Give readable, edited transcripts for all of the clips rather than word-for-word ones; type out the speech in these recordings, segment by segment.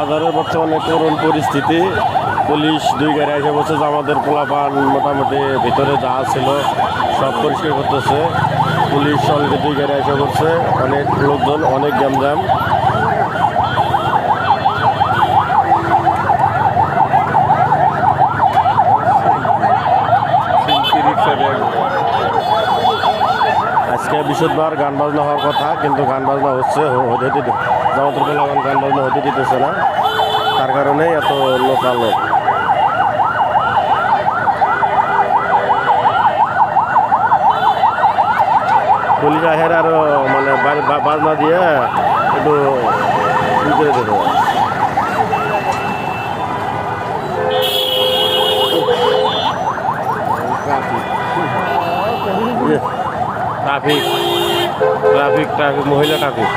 বাজারের বর্তমানে করুণ পরিস্থিতি। পুলিশ 2 গাড়ি এসে বলছে যে আমাদের পোলাপান মোটামুটি ভিতরে যা ছিল সব পরিষ্কার করতেছে। পুলিশ অলরেডি 2 গাড়ি এসে করছে, অনেক লোকজন, অনেক গ্যামজাম। আজকে বৃহস্পতিবার, গান বাজনা হওয়ার কথা, কিন্তু গান বাজনা হচ্ছে হতে দিতে জামাতের পোলাপান গান বাজনা হতে দিতেছে না, তার কারণে এত লোকালোক। পুলিশ আহের আরো মানে বাজনা দিয়ে একটু ই করে দেবো। ট্রাফিক ট্রাফিক ট্রাফিক মহিলা ট্রাফিক।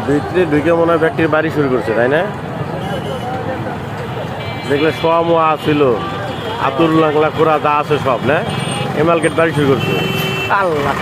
ভিতরে ঢুকে মনে হয় ব্যক্তির বাড়ি শুরু করছে, তাই না? দেখলে সোয়া ছিল, আতুর লাংলা কোরা যা আছে সব, না এমালগেট বাড়ি শুরু করছে। আল্লাহ